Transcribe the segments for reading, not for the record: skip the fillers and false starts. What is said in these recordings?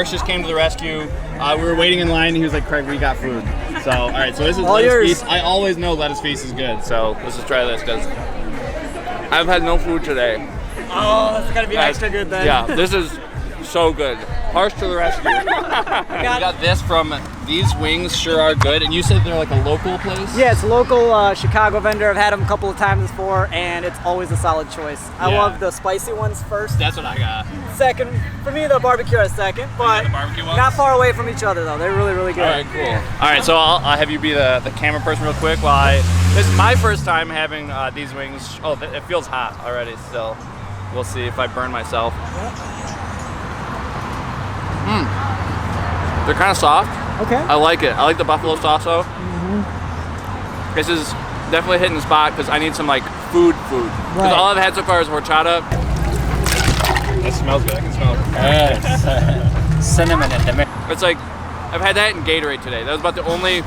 Harsh just came to the rescue. We were waiting in line, and he was like, "Craig, we got food." So, all right. So this is All Lettuce yours. Feast. I always know Lettuce Feast is good. So let's just try this because I've had no food today. Oh, that's gotta be extra good then. Yeah, this is so good. Harsh to the rescue. We got this from These Wings Sure Are Good, and you said they're like a local place? Yeah, it's a local Chicago vendor. I've had them a couple of times before, and it's always a solid choice. I love the spicy ones first. That's what I got. Second, for me, the barbecue is second, but the barbecue ones? not far away from each other though. They're really, really good. All right, cool. All right, so I'll have you be the camera person real quick while this is my first time having these wings. Oh, it feels hot already still. We'll see if I burn myself. They're kind of soft. Okay. I like it. I like the buffalo sauce though. This is definitely hitting the spot because I need some like food. Because all I've had so far is horchata. That smells good. I can smell it. Cinnamon in the mix. It's like I've had that in Gatorade today. That was about the only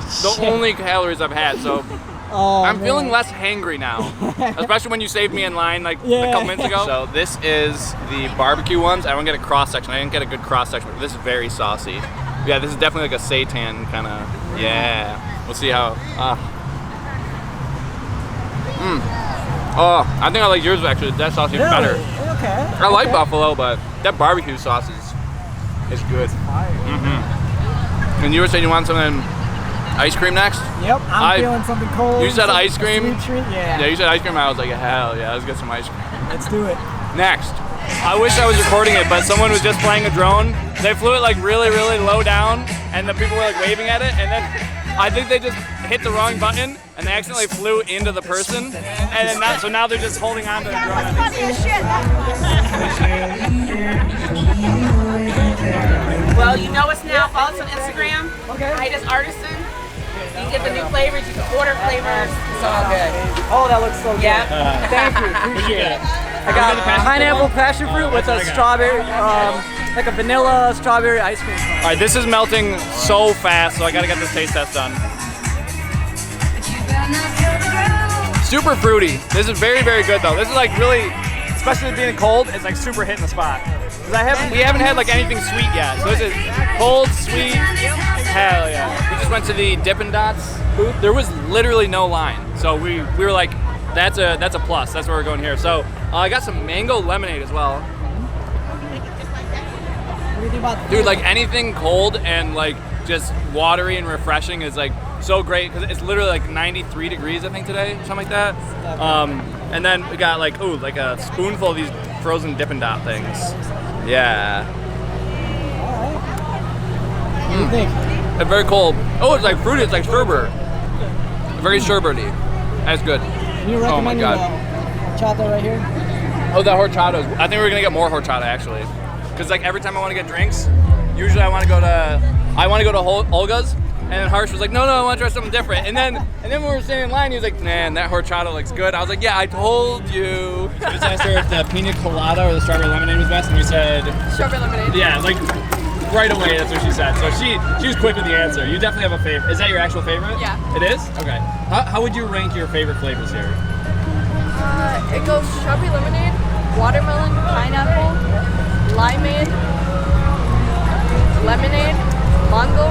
calories I've had. So I'm feeling less hangry now, especially when you saved me in line like a couple minutes ago. So this is the barbecue ones. I want to get a cross section. I didn't get a good cross section, but this is very saucy. Yeah, this is definitely like a seitan kind of. Yeah, we'll see how. Oh, I think I like yours actually. That sauce even better. Okay. I like buffalo, but that barbecue sauce is good. And you were saying you want something ice cream next? Yep, I'm feeling something cold. You said ice cream? Sweet treat? Yeah. Yeah, you said ice cream. I was like, hell yeah, let's get some ice cream. Let's do it. Next. I wish I was recording it, but someone was just playing a drone. They flew it like really, really low down, and the people were like waving at it, and then I think they just hit the wrong button, and they accidentally flew into the person, and then so now they're just holding on to the drone. Well, you know us now. Follow us on Instagram. Okay. Height Artisan. You get the new flavors. You can order flavors. It's all good. Oh, that looks so good. Yeah. Thank you. Appreciate it. I got pineapple passion fruit with a strawberry, like a vanilla strawberry ice cream. All right, this is melting so fast, so I gotta get this taste test done. Super fruity. This is very, very good though. This is like really, especially being cold, it's like super hitting the spot. Because we haven't had like anything sweet yet. So this is cold, sweet, hell yeah. We just went to the Dippin' Dots booth. There was literally no line. So we were like, that's a plus. That's where we're going here. So I got some mango lemonade as well. What do you think about Dude, like anything cold and like just watery and refreshing is like so great because it's literally like 93 degrees I think today, something like that. And then we got like like a spoonful of these frozen Dippin' Dot things. Yeah. What do you think? It's very cold. Oh, it's like fruity. It's like sherbet. Very sherbety. That's good. You recommend Oh my god. horchata right here? Oh, the horchata. I think we're gonna get more horchata actually, because like every time I want to get drinks, usually I want to go to Olga's, and then Harsh was like, no, I want to try something different. And then when we were standing in line, he was like, man, that horchata looks good. I was like, yeah, I told you. I just asked her if the pina colada or the strawberry lemonade was best, and we said Strawberry lemonade. yeah, like right away. That's what she said. So she was quick with the answer. You definitely have a favorite. Is that your actual favorite? Yeah. It is. Okay. How would you rank your favorite flavors here? It goes strawberry lemonade, watermelon, pineapple, limeade, lemonade, mango,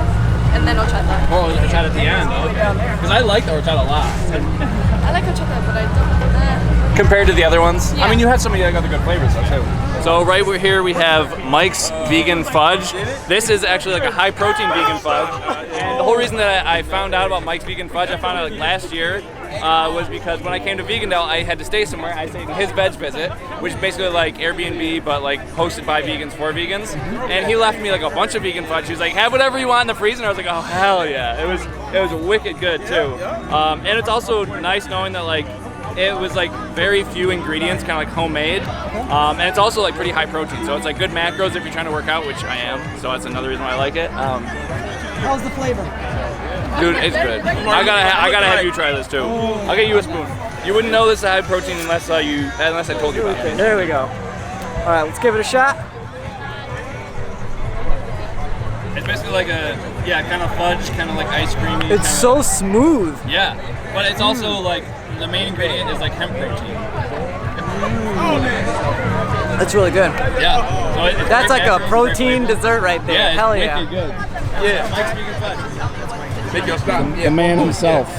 and then horchata. Oh, horchata at the end. Okay. Because I like the horchata a lot. I like horchata, but I don't. Compared to the other ones? Yeah. I mean, you had some of the other good flavors though too. So right here we have Mike's Vegan Fudge. This is actually like a high protein vegan fudge. And the whole reason that I found out about Mike's Vegan Fudge, I found out like last year, was because when I came to Vegandale, I had to stay somewhere. I stayed in his veg visit, which is basically like Airbnb, but like hosted by vegans for vegans. And he left me like a bunch of vegan fudge. He was like, have whatever you want in the freezer. And I was like, oh hell yeah. It was wicked good too. And it's also nice knowing that like it was like very few ingredients, kind of like homemade, and it's also like pretty high protein, so it's like good macros if you're trying to work out, which I am, so that's another reason why I like it. How's the flavor? Dude, it's good. I gotta have you try this too. I'll get you a spoon. You wouldn't know this is high protein unless I told you about it. There we go. All right, let's give it a shot. It's basically like a kind of fudge, kind of like ice creamy. It's so smooth. Yeah, but it's also like the main ingredient is like hemp protein. That's really good. Yeah. So That's like a protein dessert right there. Yeah, Hell it's yeah. wicked good. Yeah, Mike's Vegan Fudge. Make your stop. The man himself.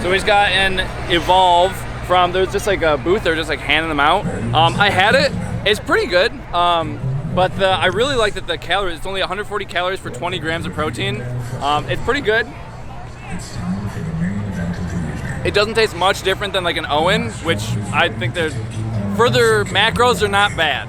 So he's got an Evolve from, there's just like a booth, they're just like handing them out. I had it, it's pretty good. But I really like that the calories, it's only 140 calories for 20 grams of protein. It's pretty good. It doesn't taste much different than like an Owen, which I think they're, for their macros, they're not bad.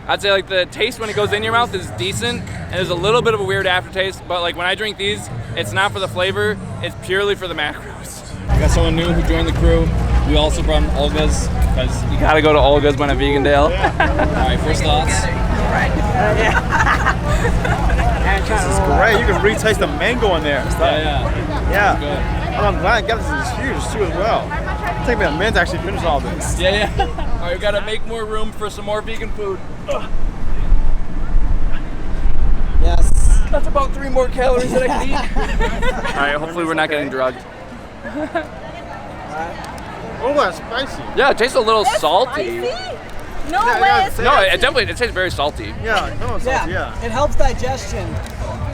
I'd say like the taste when it goes in your mouth is decent, and there's a little bit of a weird aftertaste, but like when I drink these, it's not for the flavor, it's purely for the macros. I got someone new who joined the crew. We also brought him Olga's, because You gotta go to Olga's when at Vegandale. Alright, first thoughts. This is great. You can really taste the mango in there. Yeah. Good. I'm glad I got this. It's huge too as well. It'll take me a minute to actually finish all this. Yeah. Alright, we gotta make more room for some more vegan food. Yes. That's about 3 more calories that I can eat. Alright, hopefully we're not getting drugged. Oh, that's spicy. Yeah, it tastes a little salty. No Yeah, way. It's No, it definitely, it tastes very salty. Yeah, no, it's salty, yeah. It helps digestion,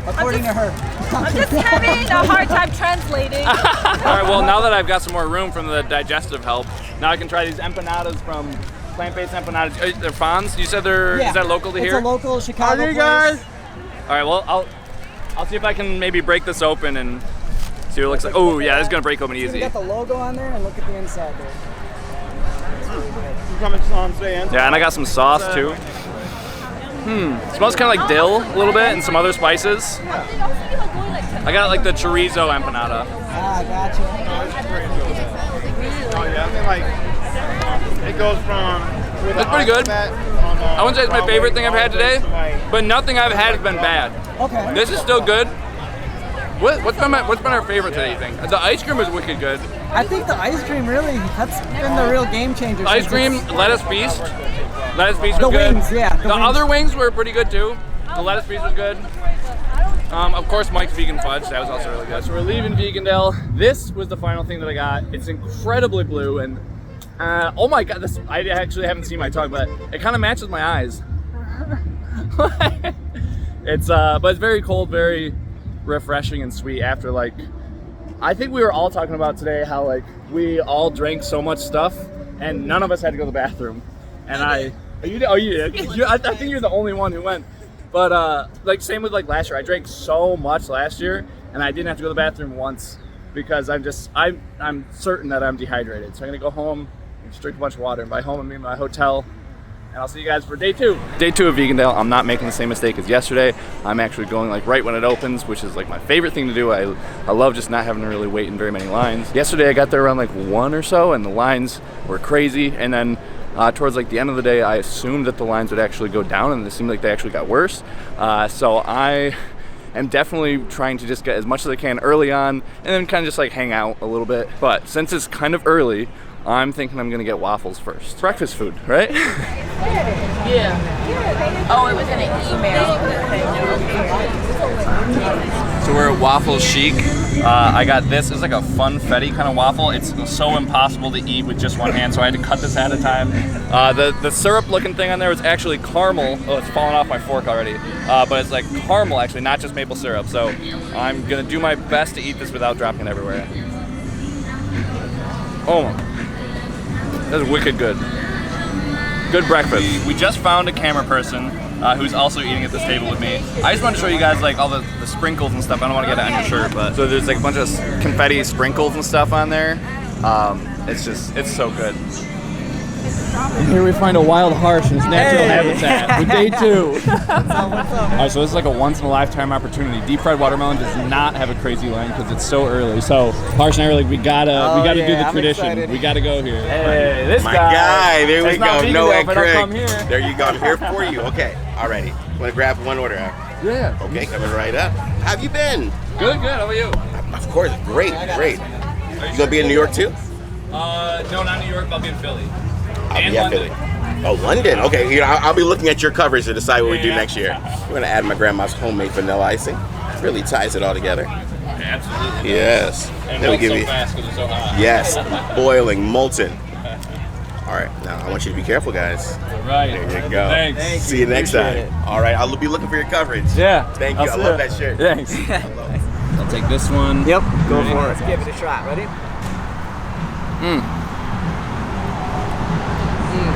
according to her. I'm just having a hard time translating. Alright, well now that I've got some more room from the digestive help, now I can try these empanadas from plant-based empanadas. They're Fonz? You said they're, is that local to here? It's a local Chicago Are you place. guys? Alright, well I'll see if I can maybe break this open and see what it looks like. Oh yeah, it's gonna break open You easy. got the logo on there and look at the inside there. You coming on today, Anthony? Yeah, and I got some sauce too. It smells kind of like dill a little bit and some other spices. I got like the chorizo empanada. Ah, gotcha. Oh, yeah, I mean, like, it goes from... It's pretty good. I wouldn't say it's my favorite thing I've had today, but nothing I've had has been bad. Okay. This is still good. What's been our favorite today, you think? The ice cream is wicked good. I think the ice cream really, that's been the real game changer. Ice since cream, it's- lettuce feast. Lettuce feast was The good. wings, yeah, the The wings. other wings were pretty good too. The lettuce feast was good. Of course, Mike's Vegan Fudge, that was also really good. So we're leaving Vegandale. This was the final thing that I got. It's incredibly blue and oh my god, this, I actually haven't seen my tongue, but it kind of matches my eyes. It's but it's very cold, very refreshing and sweet after like, I think we were all talking about today how like we all drank so much stuff and none of us had to go to the bathroom. And I think you're the only one who went. But like same with like last year. I drank so much last year and I didn't have to go to the bathroom once because I'm certain that I'm dehydrated. So I'm gonna go home and just drink a bunch of water, and by home I mean my hotel. And I'll see you guys for day 2. Day 2 of Vegandale. I'm not making the same mistake as yesterday. I'm actually going like right when it opens, which is like my favorite thing to do. I love just not having to really wait in very many lines. Yesterday I got there around like 1 or so and the lines were crazy. And then towards like the end of the day, I assumed that the lines would actually go down and it seemed like they actually got worse. So I am definitely trying to just get as much as I can early on and then kind of just like hang out a little bit. But since it's kind of early, I'm thinking I'm gonna get waffles first. Breakfast food, right? Yeah. Oh, it was in an email. So we're at Waffle Chic. I got this. It's like a funfetti kind of waffle. It's so impossible to eat with just one hand, so I had to cut this at a time. The syrup looking thing on there was actually caramel. Oh, it's falling off my fork already. But it's like caramel actually, not just maple syrup. So I'm gonna do my best to eat this without dropping it everywhere. Oh, that's wicked good. Good breakfast. We just found a camera person who's also eating at this table with me. I just want to show you guys like all the sprinkles and stuff. I don't want to get it on your shirt, but so there's like a bunch of confetti sprinkles and stuff on there. It's so good. And here we find a wild harsh in its natural habitat with day 2. Alright, so this is like a once-in-a-lifetime opportunity. Deep fried watermelon does not have a crazy line because it's so early. So Harsh and I were like, we gotta do the tradition. excited. We gotta go here. Hey, this My guy, there we It's not go. Vegandale No if I don't come Craig. here. There you go. I'm here for you. Okay, alrighty. Want to grab one order? Yeah. Okay, coming right up. How have you been? Good. How about you? Of course, great. You gonna be in New York too? No, not New York. I'll be in Philly. I'll And be at London. Philly. Oh, London. Okay, you know, I'll be looking at your covers to decide what we do next year. We're gonna add my grandma's homemade vanilla icing. Really ties it all together. Absolutely. Yes. And Then we melts give so you. fast because it's so hot. Yes, boiling, molten. All right, now I want you to be careful, guys. Right. There you go. Thanks. See you next time. Appreciate it. All right, I'll be looking for your coverage. Yeah. Thank you. I love that shirt. Thanks. I'll take this one. Yep, go Ready? for it. Let's give it a shot. Ready?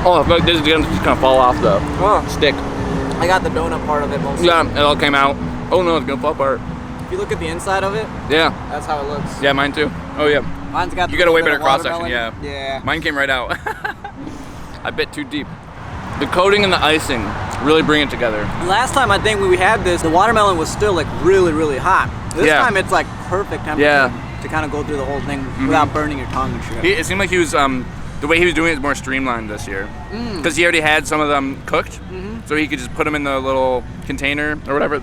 Oh, look, this is gonna just kind of fall off the stick. I got the donut part of it mostly. Yeah, it all came out. Oh no, it's gonna fall apart. If you look at the inside of it, Yeah, that's how it looks. yeah, mine too. Oh yeah, Mine's got you the got a way little better cross section. watermelon. Yeah, Yeah. mine came right out. I bit too deep. The coating and the icing really bring it together. Last time I think when we had this, the watermelon was still like really, really hot. This Yeah. time it's like perfect temperature Yeah. to kind of go through the whole thing without burning your tongue and shit. It seemed like he was the way he was doing it is more streamlined this year because he already had some of them cooked, so he could just put them in the little container or whatever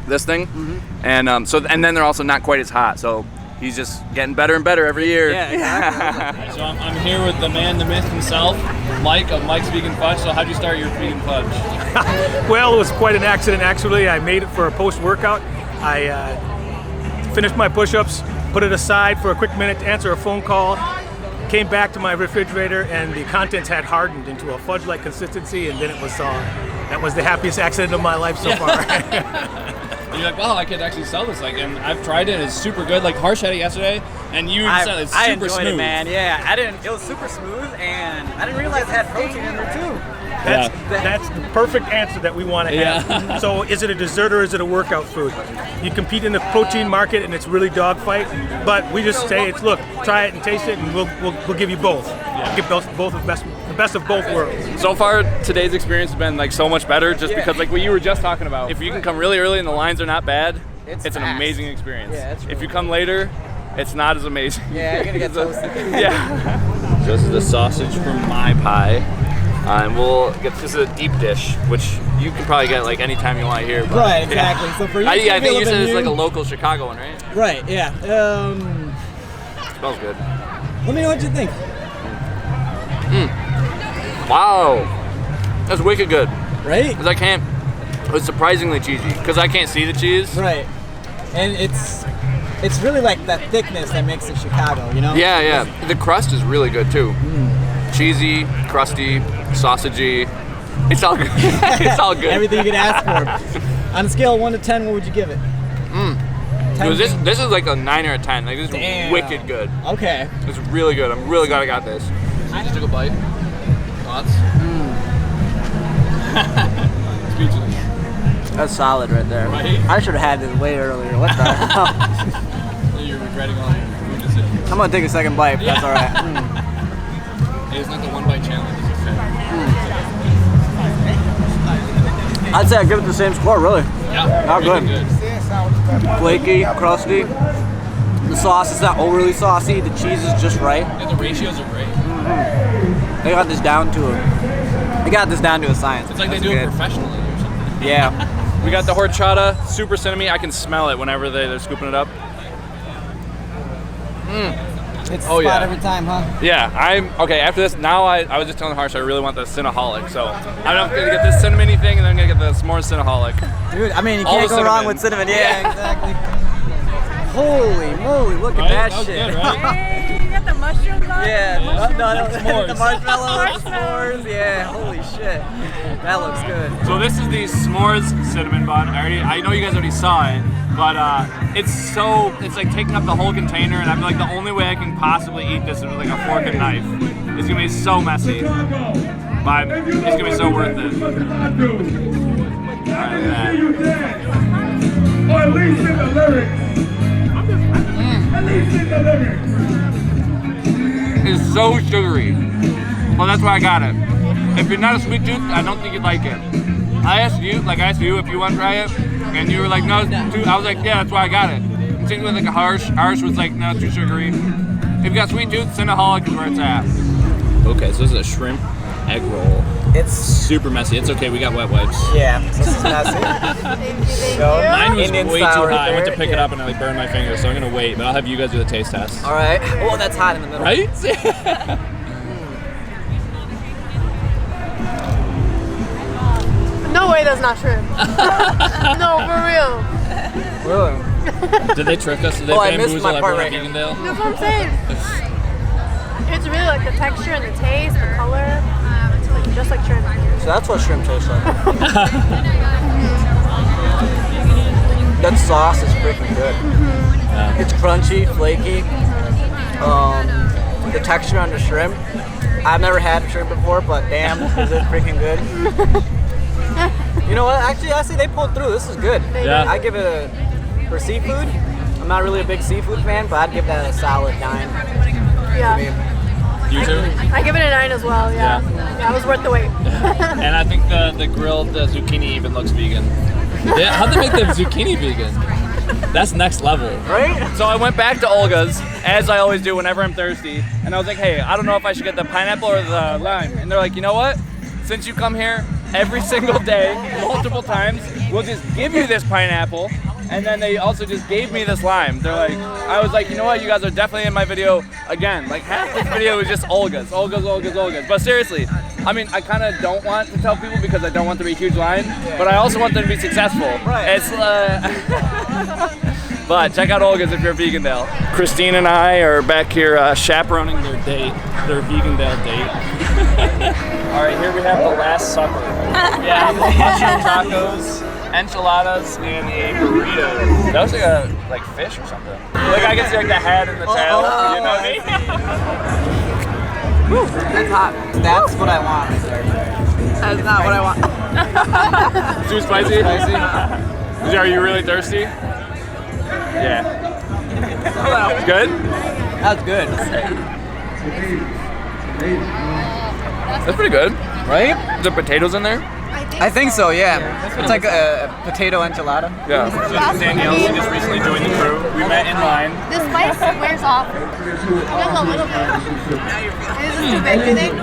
this thing, and and then they're also not quite as hot. So he's just getting better and better every year. Yeah, exactly. So I'm here with the man, the myth himself, Mike of Mike's Vegan Fudge. So how'd you start your vegan fudge? Well, it was quite an accident, actually. I made it for a post-workout. I finished my push-ups, put it aside for a quick minute to answer a phone call, came back to my refrigerator, and the contents had hardened into a fudge-like consistency, and then it was that was the happiest accident of my life so far. And you're like, wow, I could actually sell this. Like, and I've tried it. It's super good. Like Harsh had it yesterday, and you said it's super I enjoyed smooth. it, man. Yeah, it was super smooth, and I didn't realize it had protein in there too. That's the perfect answer that we want to have. Yeah. So is it a dessert or is it a workout food? You compete in the protein market and it's really dogfight, but we just say it's look, try it and taste it, and we'll give you both. Give both the best of both worlds. So far, today's experience has been like so much better, just because like what you were just talking about. If you can come really early and the lines are not bad, it's an fast. amazing experience. Yeah, it's if really you come later, it's not as amazing. Yeah, you're gonna get toasted. Yeah. So this is the sausage from my pie. And we'll get this is a deep dish, which you can probably get like anytime you want here. But, Right, exactly. So for you, I it's think you a said bit it's like a new. local Chicago one, right? Right, yeah. Smells good. Let me know what you think. Wow, that's wicked good. Right? Cause it's surprisingly cheesy. Cause I can't see the cheese. Right. And it's really like that thickness that makes it Chicago, you know? Yeah, yeah. The crust is really good too. Cheesy, crusty, sausagey. It's all good. It's all good. Everything you could ask for. On a scale of 1 to 10, what would you give it? 10 This is like a 9 or a 10. Like this is Damn. wicked good. Okay. It's really good. I'm really glad I got this. I just took a bite. Thoughts? Speechless. That's solid right there. Right? I should have had this way earlier. What the hell? You're regretting all your food decisions. I'm gonna take a second bite, if that's all right. Hey, it's not the one bite challenge. It's okay. I'd say I give it the same score, really. Yeah. Not really good. Flaky, crusty. The sauce is not overly saucy. The cheese is just right. And the ratios are great. They got this down to a science. It's like That's they do it good. professionally or something. Yeah. We got the horchata, super cinnamon. I can smell it whenever they're scooping it up. It's Oh, spot yeah. every time, huh? Yeah, I'm okay. After this, now I was just telling Harsh I really want the Cinnaholic, so I'm gonna get this cinnamony thing, and then I'm gonna get the s'mores Cinnaholic. Dude, I mean, you All can't the go wrong cinnamon. with cinnamon. Yeah, Yeah. exactly. Holy moly, look Right? at that was shit. good, right? Hey, you got the mushrooms on? Yeah, no, S'mores. the marshmallows, the s'mores, yeah, holy shit. That looks good. So this is the s'mores cinnamon bun. I know you guys already saw it, but it's like taking up the whole container, and I feel like the only way I can possibly eat this is with like a fork and knife. It's gonna be so messy, but it's gonna be so worth it. Alright, look at that. Or at least in the lyrics. At least in the lyrics. It's so sugary. Well, that's why I got it. If you're not a sweet tooth, I don't think you'd like it. I asked you if you want to try it, and you were like, no, it's too. I was like, yeah, that's why I got it. Same with like a Harsh. Harsh was like, no, it's too sugary. If you got sweet tooth, Cinnaholic is where it's at. Okay, so this is a shrimp egg roll. It's Super messy. It's okay, we got wet wipes. yeah, this is messy. So, Mine was Indian way too style hot. right I went to there, pick it yeah. up and I like burned my finger, so I'm gonna wait. But I'll have you guys do the taste test. All right. Oh, that's hot in the middle. Right? No way that's not shrimp. No, for real. Really? Did they trick us? Did they Oh, I missed bamboozle my everyone part at right here. Vegandale? That's what I'm saying. It's really like the texture and the taste, the color. It's like just like shrimp. So that's what shrimp tastes like. That sauce is freaking good. It's crunchy, flaky. The texture on the shrimp. I've never had shrimp before, but damn, is it freaking good. You know what? Actually, I say they pulled through. This is good. Yeah. I give it a, for seafood, I'm not really a big seafood fan, but I'd give that a solid 9. Yeah. You too? I give it a 9 as well. Yeah. Yeah, it was worth the wait. And I think the grilled zucchini even looks vegan. Yeah, how'd they make the zucchini vegan? That's next level. Right? So I went back to Olga's, as I always do whenever I'm thirsty, and I was like, hey, I don't know if I should get the pineapple or the lime. And they're like, you know what? Since you come here every single day, multiple times, we'll just give you this pineapple. And then they also just gave me this lime. They're like, I was like, you know what? You guys are definitely in my video again. Like half this video is just Olga's. But seriously, I mean, I kind of don't want to tell people because I don't want there to be a huge line, but I also want them to be successful. Right. It's, but check out Olga's if you're a Vegandale. Christine and I are back here chaperoning their Vegandale date. All right, here we have the last supper. Yeah, mushroom tacos, enchiladas, and a burrito. That was like fish or something. Like I can see like the head and the tail. You know what I mean? Woo, that's hot. That's what I want. That's not what I want. Too spicy? Are you really thirsty? Yeah. It's good? That's good. That's pretty good. Right? Is there potatoes in there? I think so, yeah. It's like a potato enchilada. Yeah. Danielle just recently joined the crew. We met in line. The spice wears off. Just a little bit. Is this too big, do you think?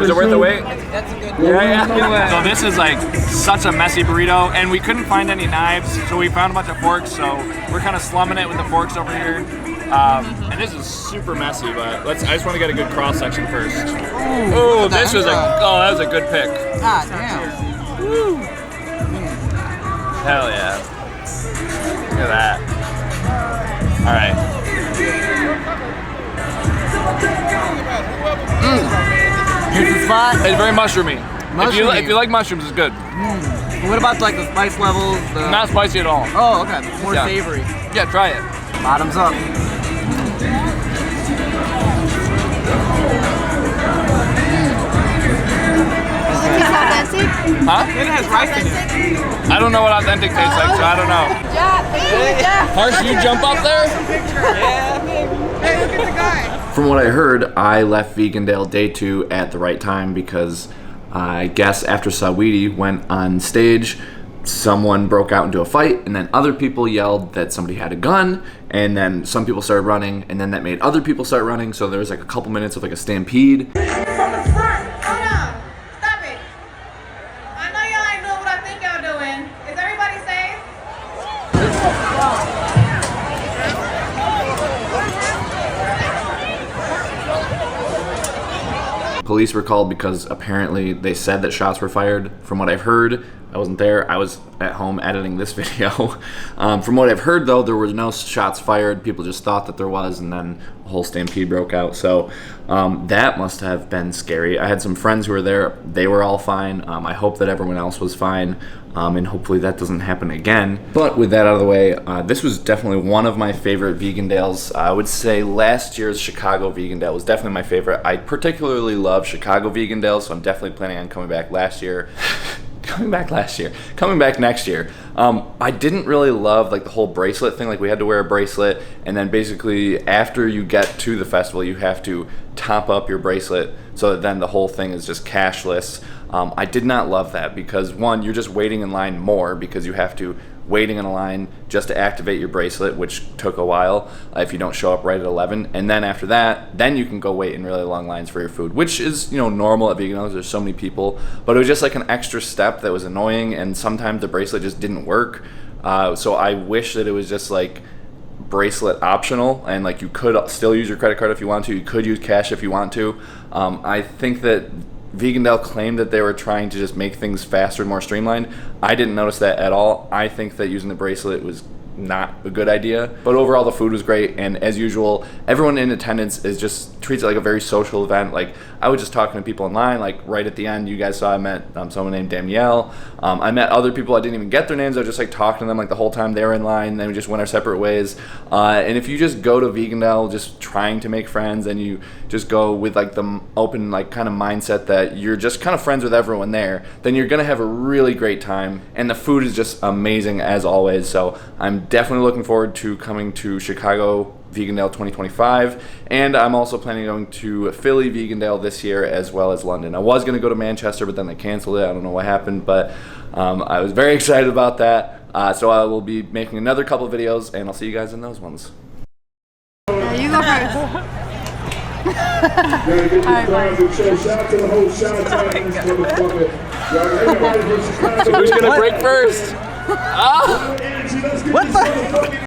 Is it worth the wait? That's a good Yeah. So this is like such a messy burrito, and we couldn't find any knives, so we found a bunch of forks. So we're kind of slumming it with the forks over here. And this is super messy, but I just want to get a good cross section first. Oh, that was a good pick. Ah, damn. Woo. Hell yeah. Look at that. All right. Here's the spot. It's very mushroomy. Mushroomy. If you like mushrooms, it's good. What about like the spice levels? Not spicy at all. Oh, okay. More Yeah. savory. Yeah, try it. Bottoms up. Huh? It has rice in it. I don't know what authentic tastes like, so I don't know. Harsh, you jump up there? From what I heard, I left Vegandale day 2 at the right time because I guess after Sawidi went on stage, someone broke out into a fight, and then other people yelled that somebody had a gun, and then some people started running, and then that made other people start running, so there was like a couple minutes of like a stampede. From the front. Hold on. Stop it. I know y'all ain't doing what I think y'all doing. Is everybody safe? Police were called because apparently they said that shots were fired. From what I've heard, I wasn't there. I was at home editing this video. From what I've heard, though, there was no shots fired. People just thought that there was, and then a whole stampede broke out. So that must have been scary. I had some friends who were there. They were all fine. I hope that everyone else was fine, and hopefully that doesn't happen again. But with that out of the way, this was definitely one of my favorite Vegandales. I would say last year's Chicago Vegandale was definitely my favorite. I particularly love Chicago Vegandale, so I'm definitely planning on coming back next year. I didn't really love like the whole bracelet thing. Like we had to wear a bracelet, and then basically after you get to the festival, you have to top up your bracelet so that then the whole thing is just cashless. I did not love that because one, you're just waiting in line more because you have to waiting in a line just to activate your bracelet, which took a while if you don't show up right at 11. And then after that, then you can go wait in really long lines for your food, which is, you know, normal at Vegandales. There's so many people, but it was just like an extra step that was annoying, and sometimes the bracelet just didn't work. So I wish that it was just like bracelet optional, and like you could still use your credit card if you want to. You could use cash if you want to. I think that Vegandale claimed that they were trying to just make things faster and more streamlined. I didn't notice that at all. I think that using the bracelet was not a good idea. But overall, the food was great, and as usual, everyone in attendance is just treats it like a very social event. Like, I was just talking to people in line, like right at the end, you guys saw I met someone named Danielle. I met other people, I didn't even get their names, I was just like talking to them like the whole time they were in line, and then we just went our separate ways. And if you just go to Vegandale just trying to make friends, and you just go with like the open like kind of mindset that you're just kind of friends with everyone there, then you're gonna have a really great time, and the food is just amazing as always. So I'm definitely looking forward to coming to Chicago Vegandale 2025, and I'm also planning on going to Philly Vegandale this year as well as London. I was going to go to Manchester, but then they canceled it. I don't know what happened, but I was very excited about that. So I will be making another couple of videos, and I'll see you guys in those ones. Yeah, you go first. So who's going to break first? What the?